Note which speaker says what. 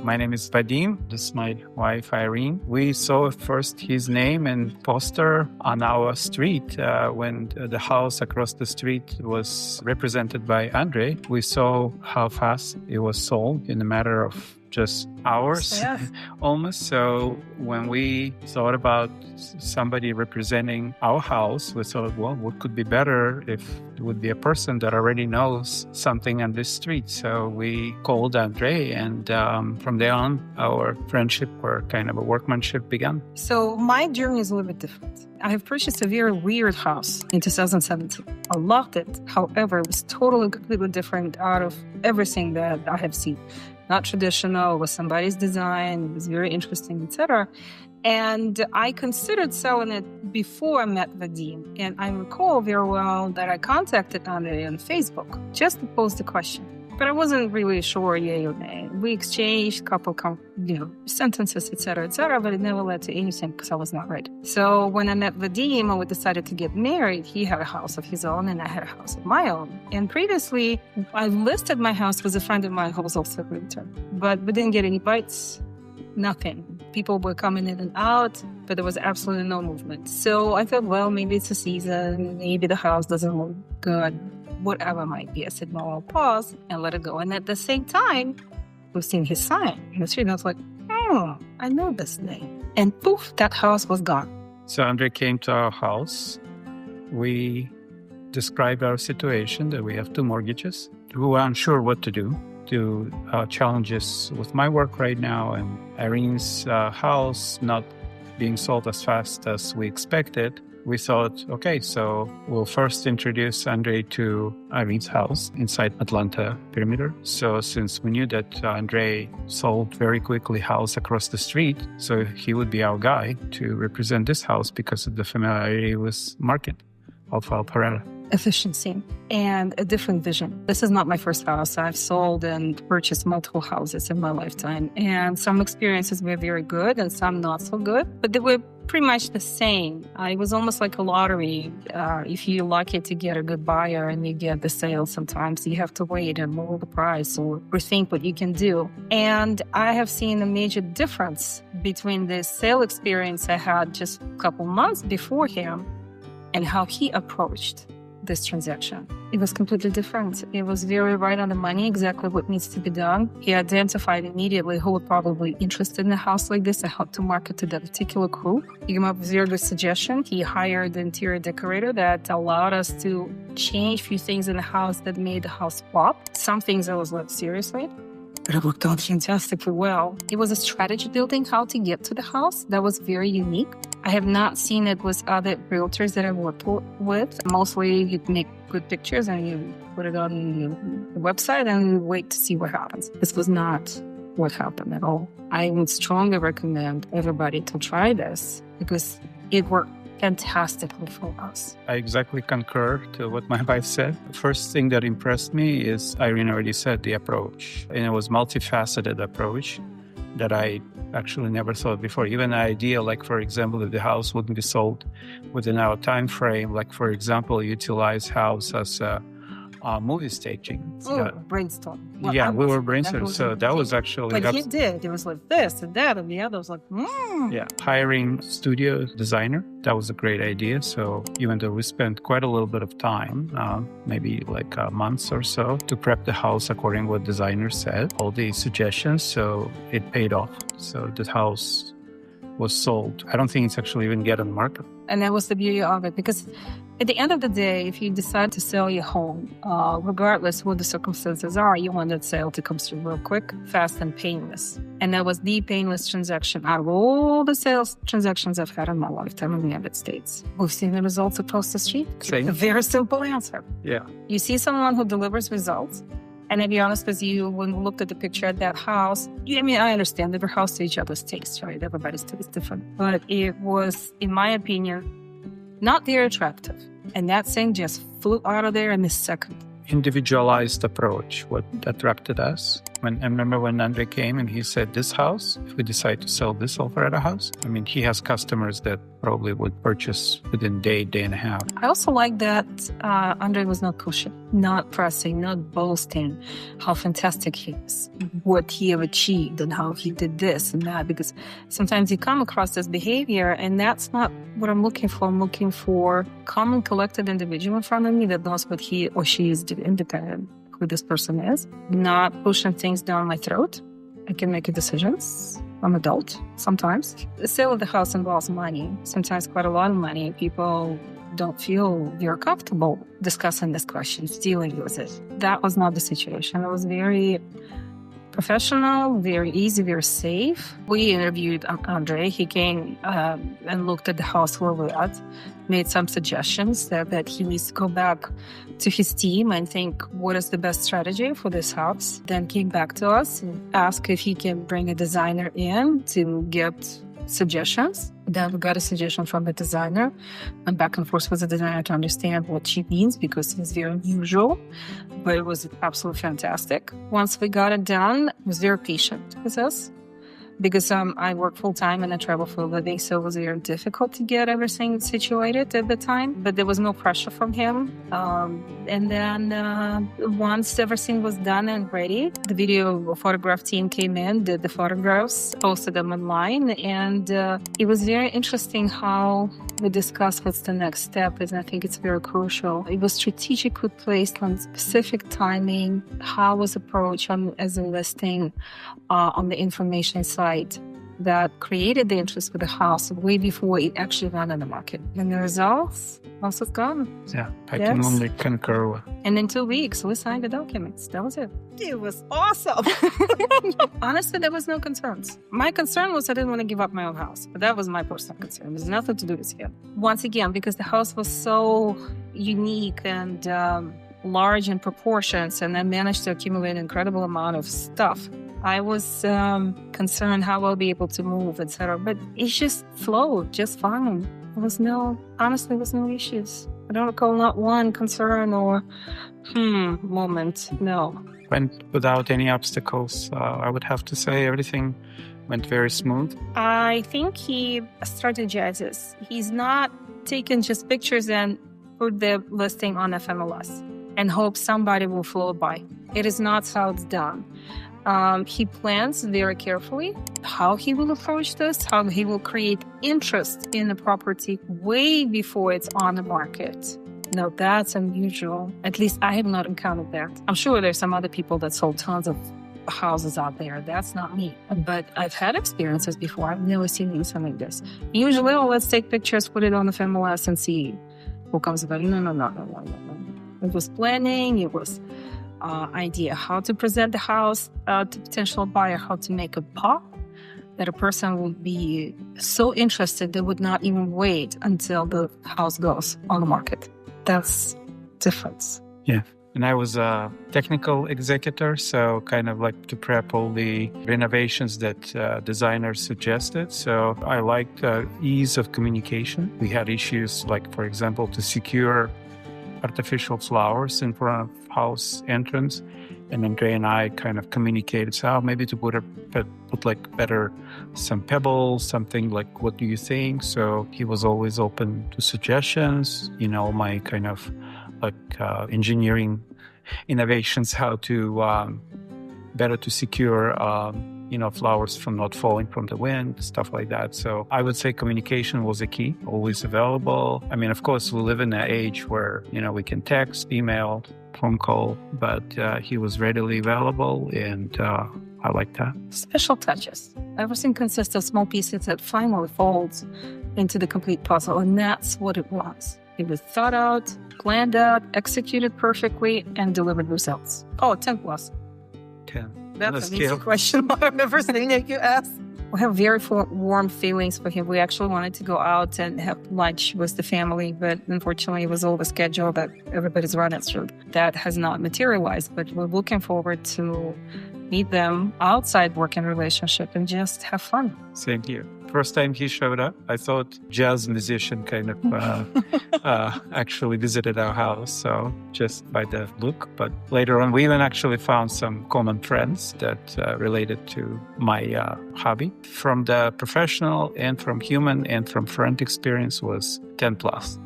Speaker 1: My name is Vadim. This is my wife, Irene. We saw first his name and poster on our street when the house across the street was represented by Andrei. We saw how fast it was sold in a matter of just hours, almost. So when we thought about somebody representing our house, we thought, well, what could be better if it would be a person that already knows something on this street? So we called Andrei, and from there on, our friendship or kind of a workmanship began.
Speaker 2: So my journey is a little bit different. I have purchased a very weird house in 2017. I loved it. However, it was totally, completely different out of everything that I have seen. Not traditional, it was somebody's design, it was very interesting, etc. And I considered selling it before I met Vadim. And I recall very well that I contacted Andrei on Facebook just to pose the question. But I wasn't really sure, yay or nay. We exchanged a couple sentences, etc., but it never led to anything because I was not ready. So when I met Vadim and we decided to get married, he had a house of his own and I had a house of my own. And previously, I listed my house with a friend of mine who was also a realtor. But we didn't get any bites, nothing. People were coming in and out, but there was absolutely no movement. So I thought, well, maybe it's a season, maybe the house doesn't look good. Whatever might be, I said, no, I'll pause and let it go. And at the same time, we've seen his sign. And I was like, oh, I know this name. And poof, that house was gone.
Speaker 1: So Andrei came to our house. We described our situation, that we have 2 mortgages. We were unsure what to do. Challenges with my work right now and Irene's house not being sold as fast as we expected. We thought, okay, so we'll first introduce Andrei to Irene's house inside Atlanta perimeter. So since we knew that Andrei sold very quickly house across the street, so he would be our guy to represent this house because of the familiarity with market of Alpharetta.
Speaker 2: Efficiency and a different vision. This is not my first house. I've sold and purchased multiple houses in my lifetime. And some experiences were very good and some not so good, but they were pretty much the same. It was almost like a lottery. If you're lucky to get a good buyer and you get the sale, sometimes you have to wait and lower the price or rethink what you can do. And I have seen a major difference between the sale experience I had just a couple months before him and how he approached this transaction. It was completely different. It was very right on the money, exactly what needs to be done. He identified immediately who would probably be interested in a house like this and how to market to that particular group. He came up with a very good suggestion. He hired the interior decorator that allowed us to change a few things in the house that made the house pop. Some things I was like, seriously? But it worked out fantastically well. It was a strategy building how to get to the house that was very unique. I have not seen it with other realtors that I worked with. Mostly you make good pictures and you put it on the website and you wait to see what happens. This was not what happened at all. I would strongly recommend everybody to try this because it worked fantastically for us.
Speaker 1: I exactly concur to what my wife said. The first thing that impressed me is, Irene already said, the approach. And it was multifaceted approach that I actually never thought before. Even the idea, like, for example, if the house wouldn't be sold within our time frame, like, for example, utilize house as a movie staging.
Speaker 2: Brainstorm.
Speaker 1: Well, yeah, we were brainstorming. So that was actually...
Speaker 2: But he did. It was like this and that and the other. was like,
Speaker 1: Yeah, hiring studio designer, that was a great idea. So even though we spent quite a little bit of time, maybe like months or so, to prep the house according to what designers said, all the suggestions, so it paid off. So the house was sold. I don't think it's actually even get on the market.
Speaker 2: And that was the beauty of it, because at the end of the day, if you decide to sell your home, regardless what the circumstances are, you want that sale to come through real quick, fast, and painless. And that was the painless transaction out of all the sales transactions I've had in my lifetime in the United States. We've seen the results across the street.
Speaker 1: Same.
Speaker 2: A very simple answer.
Speaker 1: Yeah.
Speaker 2: You see someone who delivers results, and to be honest with you, when we looked at the picture at that house, I understand every house to each other's taste, right? Everybody's taste is different. But it was, in my opinion, not very attractive. And that thing just flew out of there in a second.
Speaker 1: Individualized approach, what attracted us. I remember when Andrei came and he said, this house, if we decide to sell this Alpharetta house, I mean, he has customers that probably would purchase within day and a half.
Speaker 2: I also like that Andrei was not pushing, not pressing, not boasting how fantastic he is, what he have achieved and how he did this and that, because sometimes you come across this behavior and that's not what I'm looking for. I'm looking for calm and collected individual in front of me that knows what he or she is independent, who this person is, not pushing things down my throat. I can make decisions. I'm adult sometimes. The sale of the house involves money, sometimes quite a lot of money. People don't feel very comfortable discussing these questions, dealing with it. That was not the situation. It was very professional, very easy, very safe. We interviewed Andrei. He came and looked at the house where we're at, made some suggestions that he needs to go back to his team and think what is the best strategy for this house. Then came back to us and asked if he can bring a designer in to get suggestions. Then we got a suggestion from the designer and back and forth with the designer to understand what she means because it's very unusual, but it was absolutely fantastic. Once we got it done, he was very patient with us because I work full-time and I travel for a living, so it was very difficult to get everything situated at the time, but there was no pressure from him. And then once everything was done and ready, the video photograph team came in, did the photographs, posted them online, and it was very interesting how we discussed what's the next step, and I think it's very crucial. It was strategically placed on specific timing, how was approached as a listing on the information site that created the interest for the house way before it actually went on the market. And the results, house is gone.
Speaker 1: Yeah, I can only concur.
Speaker 2: And in 2 weeks, we signed the documents. That was it.
Speaker 3: It was awesome.
Speaker 2: Honestly, there was no concerns. My concern was I didn't want to give up my own house. But that was my personal concern. There's nothing to do with him. Once again, because the house was so unique and large in proportions, and I managed to accumulate an incredible amount of stuff, I was concerned how I'll be able to move, etc. But it just flowed just fine. There was no issues. I don't recall not one concern or moment. No.
Speaker 1: Went without any obstacles. I would have to say everything went very smooth.
Speaker 2: I think he strategizes. He's not taking just pictures and put the listing on FMLS and hope somebody will flow by. It is not how it's done. He plans very carefully how he will approach this, how he will create interest in the property way before it's on the market. Now, that's unusual. At least I have not encountered that. I'm sure there's some other people that sold tons of houses out there. That's not me. But I've had experiences before. I've never seen something like this. Usually, let's take pictures, put it on the FMLS and see who comes about it. No. It was planning. It was idea how to present the house to potential buyer, how to make a pop that a person would be so interested they would not even wait until the house goes on the market. That's difference.
Speaker 1: Yeah. And I was a technical executor, so kind of like to prep all the renovations that designers suggested. So I liked ease of communication. We had issues like, for example, to secure artificial flowers in front of house entrance, and Andrei and I kind of communicated how maybe to put like better some pebbles, something like, what do you think? So he was always open to suggestions, my kind of like engineering innovations, how to better to secure flowers from not falling from the wind, stuff like that. So I would say communication was a key, always available. I mean, of course, we live in an age where, we can text, email, phone call, but he was readily available, and I like that.
Speaker 2: Special touches. Everything consists of small pieces that finally folds into the complete puzzle, and that's what it was. It was thought out, planned out, executed perfectly, and delivered results. 10 plus.
Speaker 1: 10.
Speaker 3: That's an easy question I've never seen you ask.
Speaker 2: We have very warm feelings for him. We actually wanted to go out and have lunch with the family, but unfortunately it was all the schedule that everybody's running through. That has not materialized, but we're looking forward to meet them outside working relationship and just have fun.
Speaker 1: Same here. First time he showed up, I thought jazz musician kind of actually visited our house. So just by the look. But later on, we even actually found some common friends that related to my hobby. From the professional and from human and from friend experience was 10 plus.